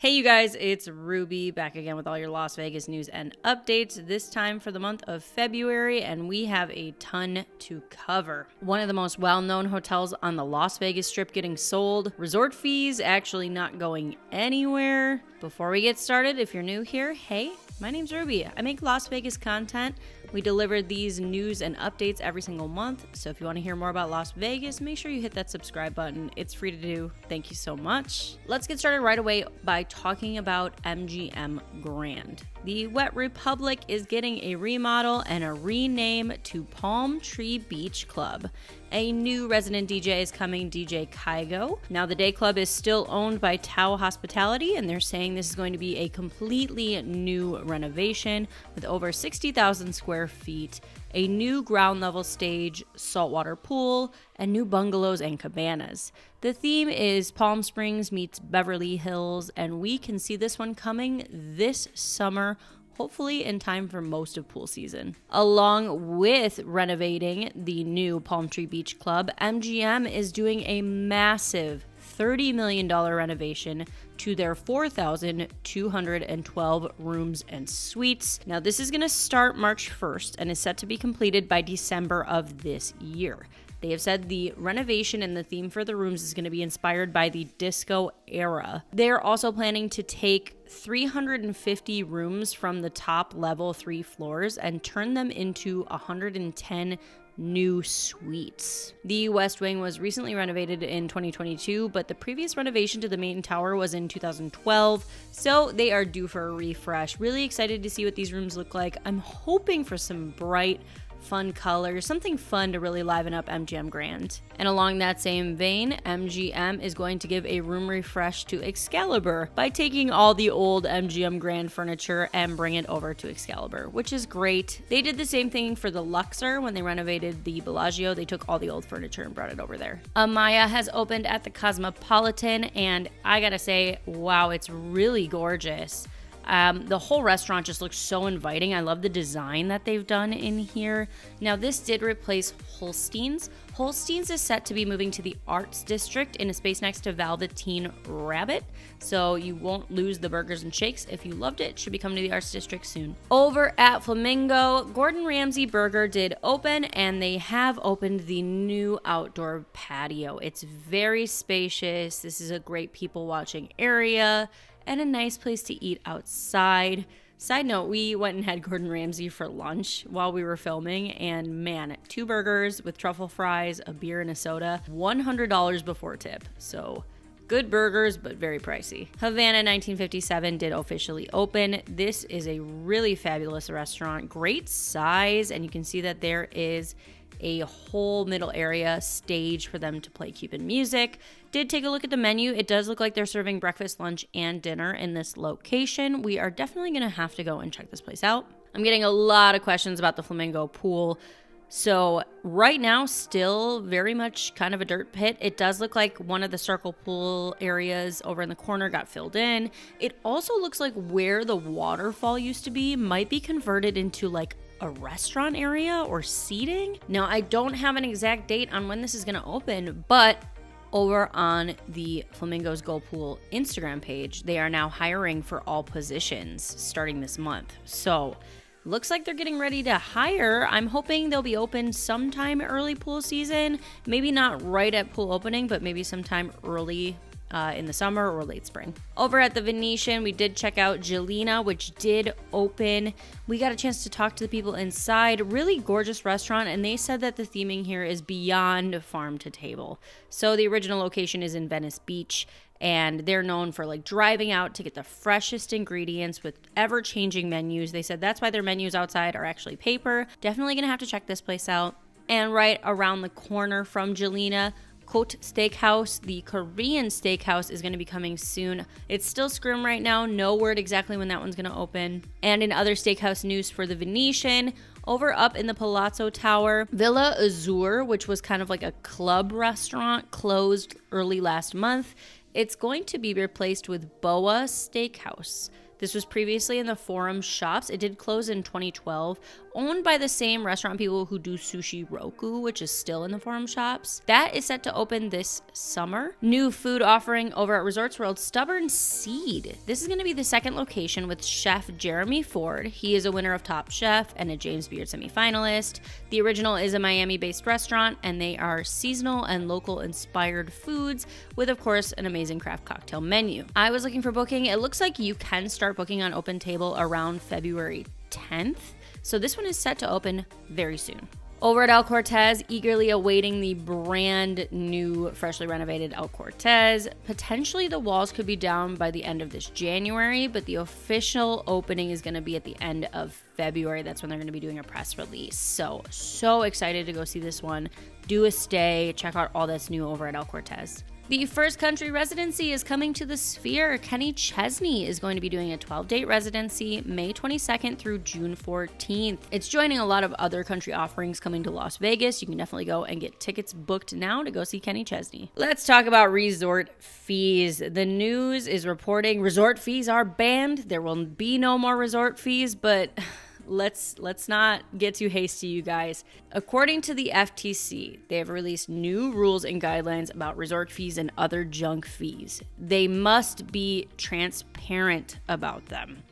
Hey you guys, it's Ruby back again with all your Las Vegas news and updates, this time for the month of February, and we have a ton to cover. One of the most well-known hotels on the Las Vegas Strip getting sold, resort fees actually not going anywhere. Before we get started, if you're new here, hey, my name's Ruby. I make Las Vegas content. We deliver these news and updates every single month, so if you want to hear more about Las Vegas, make sure you hit that subscribe button. It's free to do. Thank you so much. Let's get started right away by talking about MGM Grand. The Wet Republic is getting a remodel and a rename to Palm Tree Beach Club. A new resident DJ is coming, DJ Kygo. Now, the day club is still owned by Tao Hospitality, and they're saying this is going to be a completely new renovation with over 60,000 square feet, a new ground level stage, saltwater pool, and new bungalows and cabanas. The theme is Palm Springs meets Beverly Hills, and we can see this one coming this summer, hopefully in time for most of pool season. Along with renovating the new Palm Tree Beach Club, MGM is doing a massive $30 million renovation to their 4,212 rooms and suites. Now, this is going to start March 1st and is set to be completed by December of this year. They have said the renovation and the theme for the rooms is going to be inspired by the disco era. They're also planning to take 350 rooms from the top level 3 floors and turn them into 110 new suites. The West Wing was recently renovated in 2022, but the previous renovation to the main tower was in 2012, so they are due for a refresh. Really excited to see what these rooms look like. I'm hoping for some bright, fun colors, something fun to really liven up MGM Grand. And along that same vein, MGM is going to give a room refresh to Excalibur by taking all the old MGM Grand furniture and bring it over to Excalibur, which is great. They did the same thing for the Luxor when they renovated the Bellagio. They took all the old furniture and brought it over there. Amaya has opened at the Cosmopolitan, and I gotta say, wow, it's really gorgeous. The whole restaurant just looks so inviting. I love the design that they've done in here. Now, this did replace Holstein's. Holstein's is set to be moving to the Arts District in a space next to Velveteen Rabbit, so you won't lose the burgers and shakes. If you loved it, should be coming to the Arts District soon. Over at Flamingo, Gordon Ramsay Burger did open, and they have opened the new outdoor patio. It's very spacious. This is a great people watching area and a nice place to eat outside. Side note, we went and had Gordon Ramsay for lunch while we were filming, and man, 2 burgers with truffle fries, a beer, and a soda, $100 before tip. So good burgers, but very pricey. Havana 1957 did officially open. This is a really fabulous restaurant, great size, and you can see that there is a whole middle area stage for them to play Cuban music. Did take a look at the menu. It does look like they're serving breakfast, lunch, and dinner in this location. We are definitely going to have to go and check this place out. I'm getting a lot of questions about the Flamingo pool. So right now, still very much kind of a dirt pit. It does look like one of the circle pool areas over in the corner got filled in. It also looks like where the waterfall used to be might be converted into like a restaurant area or seating. Now, I don't have an exact date on when this is going to open, but over on the Flamingo's Go Pool Instagram page, they are now hiring for all positions starting this month. So looks like they're getting ready to hire. I'm hoping they'll be open sometime early pool season. Maybe not right at pool opening, but maybe sometime early in the summer or late spring. Over at the Venetian, we did check out Jelena, which did open. We got a chance to talk to the people inside. Really gorgeous restaurant, and they said that the theming here is beyond farm to table. So the original location is in Venice Beach, and they're known for like driving out to get the freshest ingredients with ever-changing menus. They said that's why their menus outside are actually paper. Definitely gonna have to check this place out. And right around the corner from Jelena, Côte Steakhouse, the Korean steakhouse, is going to be coming soon. It's still scrim right now. No word exactly when that one's going to open. And in other steakhouse news for the Venetian, over up in the Palazzo Tower, Villa Azur, which was kind of like a club restaurant, closed early last month. It's going to be replaced with Boa Steakhouse. This was previously in the Forum Shops. It did close in 2012, owned by the same restaurant people who do Sushi Roku, which is still in the Forum Shops. That is set to open this summer. New food offering over at Resorts World, Stubborn Seed. This is going to be the second location with Chef Jeremy Ford. He is a winner of Top Chef and a James Beard semifinalist. The original is a Miami-based restaurant, and they are seasonal and local inspired foods with, of course, an amazing craft cocktail menu. I was looking for booking. It looks like you can start booking on OpenTable around February 10th. So this one is set to open very soon. Over at El Cortez, eagerly awaiting the brand new, freshly renovated El Cortez. Potentially the walls could be down by the end of this January, but the official opening is going to be at the end of February. That's when they're going to be doing a press release. So excited to go see this one. Do a stay. Check out all that's new over at El Cortez. The first country residency is coming to the Sphere. Kenny Chesney is going to be doing a 12-date residency May 22nd through June 14th. It's joining a lot of other country offerings coming to Las Vegas. You can definitely go and get tickets booked now to go see Kenny Chesney. Let's talk about resort fees. The news is reporting resort fees are banned. There will be no more resort fees, but let's not get too hasty, you guys. According to the FTC, they have released new rules and guidelines about resort fees and other junk fees. They must be transparent about them.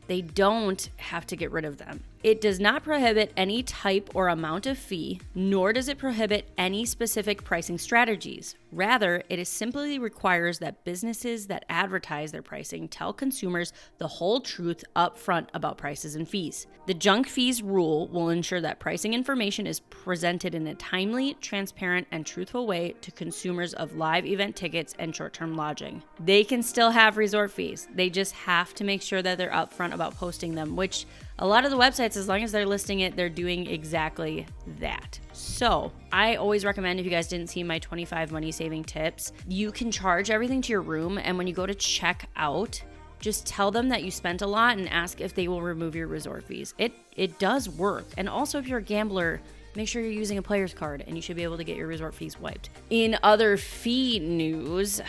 They don't have to get rid of them. It does not prohibit any type or amount of fee, nor does it prohibit any specific pricing strategies. Rather, it simply requires that businesses that advertise their pricing tell consumers the whole truth up front about prices and fees. The junk fees rule will ensure that pricing information is presented in a timely, transparent, and truthful way to consumers of live event tickets and short-term lodging. They can still have resort fees. They just have to make sure that they're upfront about posting them, which a lot of the websites, as long as they're listing it, they're doing exactly that. So I always recommend, if you guys didn't see my 25 money saving tips, you can charge everything to your room, and when you go to check out, just tell them that you spent a lot and ask if they will remove your resort fees. It does work. And also, if you're a gambler, make sure you're using a player's card and you should be able to get your resort fees wiped. In other fee news,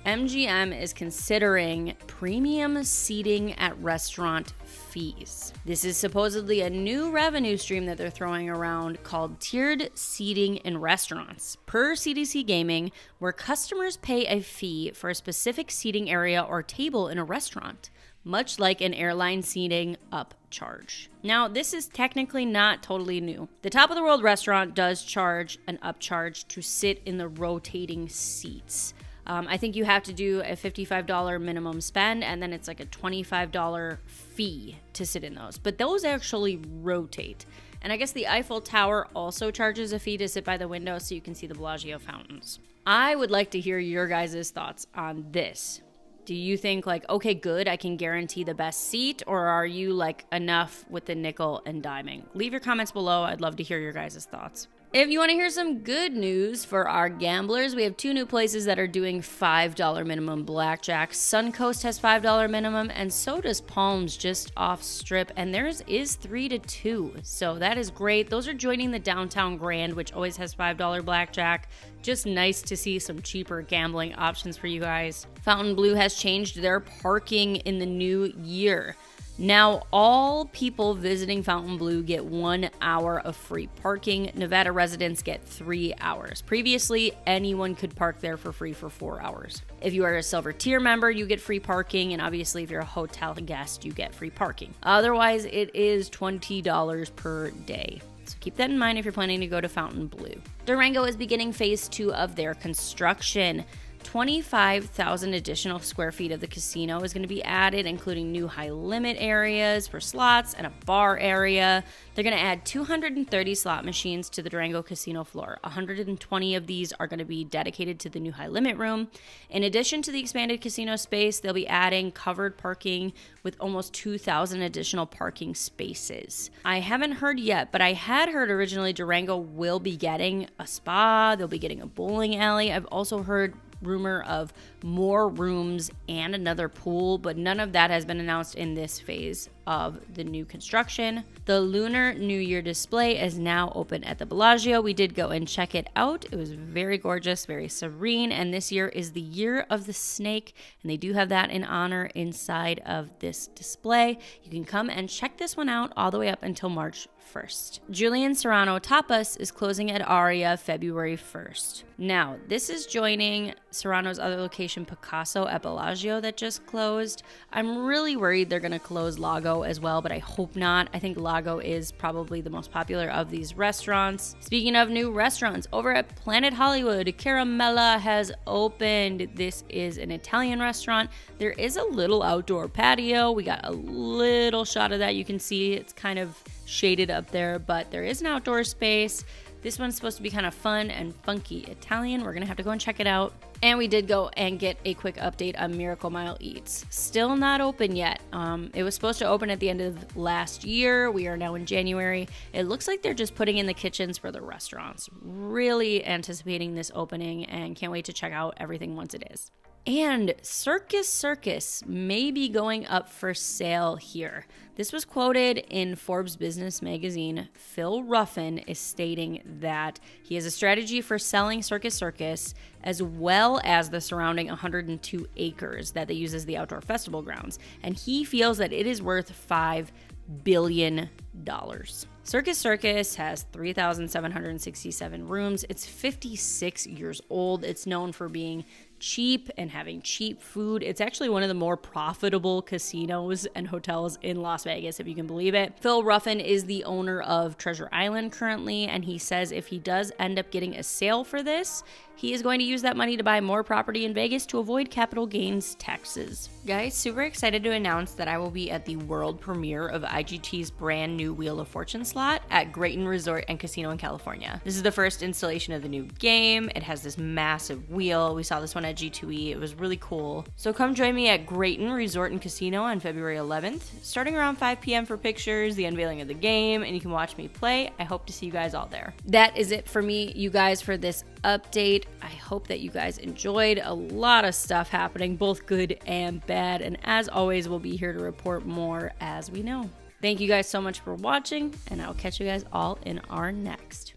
MGM is considering premium seating at restaurant fees. This is supposedly a new revenue stream that they're throwing around called tiered seating in restaurants. Per CDC Gaming, where customers pay a fee for a specific seating area or table in a restaurant, much like an airline seating upcharge. Now, this is technically not totally new. The Top of the World restaurant does charge an upcharge to sit in the rotating seats. I think you have to do a $55 minimum spend, and then it's like a $25 fee to sit in those. But those actually rotate. And I guess the Eiffel Tower also charges a fee to sit by the window so you can see the Bellagio fountains. I would like to hear your guys' thoughts on this. Do you think like, okay, good, I can guarantee the best seat, or are you like enough with the nickel and diming? Leave your comments below. I'd love to hear your guys' thoughts. If you want to hear some good news for our gamblers, we have 2 new places that are doing $5 minimum blackjack. Suncoast has $5 minimum, and so does Palms just off Strip, and theirs is 3 to 2. So that is great. Those are joining the Downtown Grand, which always has $5 blackjack. Just nice to see some cheaper gambling options for you guys. Fontainebleau has changed their parking in the new year. Now, all people visiting Fontainebleau get 1 hour of free parking. Nevada residents get 3 hours. Previously, anyone could park there for free for 4 hours. If you are a silver tier member, you get free parking, and obviously if you're a hotel guest, you get free parking. Otherwise, it is $20 per day. So keep that in mind if you're planning to go to Fontainebleau. Durango is beginning phase 2 of their construction. 25,000 additional square feet of the casino is going to be added, including new high-limit areas for slots and a bar area. They're going to add 230 slot machines to the Durango casino floor. 120 of these are going to be dedicated to the new high-limit room. In addition to the expanded casino space, they'll be adding covered parking with almost 2,000 additional parking spaces. I haven't heard yet, but I had heard originally Durango will be getting a spa. They'll be getting a bowling alley. I've also heard rumor of more rooms and another pool, but none of that has been announced in this phase of the new construction. The Lunar New Year display is now open at the Bellagio. We did go and check it out. It was very gorgeous, very serene, and this year is the Year of the Snake, and they do have that in honor inside of this display. You can come and check this one out all the way up until March 1st. Julian Serrano Tapas is closing at Aria February 1st. Now, this is joining Serrano's other location, Picasso at Bellagio, that just closed. I'm really worried they're going to close Lago as well, but I hope not. I think Lago is probably the most popular of these restaurants. Speaking of new restaurants, over at Planet Hollywood, Caramella has opened. This is an Italian restaurant. There is a little outdoor patio. We got a little shot of that. You can see it's kind of shaded up there, but there is an outdoor space. This one's supposed to be kind of fun and funky Italian. We're gonna have to go and check it out. And we did go and get a quick update on Miracle Mile Eats. Still not open yet. It was supposed to open at the end of last year. We are now in January. It looks like they're just putting in the kitchens for the restaurants. Really anticipating this opening and can't wait to check out everything once it is. And Circus Circus may be going up for sale here. This was quoted in Forbes Business magazine. Phil Ruffin is stating that he has a strategy for selling Circus Circus as well as the surrounding 102 acres that they use as the outdoor festival grounds. And he feels that it is worth $5 billion. Circus Circus has 3,767 rooms. It's 56 years old. It's known for being cheap and having cheap food. It's actually one of the more profitable casinos and hotels in Las Vegas, if you can believe it. Phil Ruffin is the owner of Treasure Island currently, and he says if he does end up getting a sale for this, he is going to use that money to buy more property in Vegas to avoid capital gains taxes. Guys, super excited to announce that I will be at the world premiere of IGT's brand new Wheel of Fortune slot at Grayton Resort and Casino in California. This is the first installation of the new game. It has this massive wheel. We saw this one at G2E. It was really cool. So come join me at Grayton Resort and Casino on February 11th, starting around 5 p.m. for pictures, the unveiling of the game, and you can watch me play. I hope to see you guys all there. That is it for me, you guys, for this update. I hope that you guys enjoyed. A lot of stuff happening, both good and bad, and as always, we'll be here to report more as we know. Thank you guys so much for watching, and I'll catch you guys all in our next.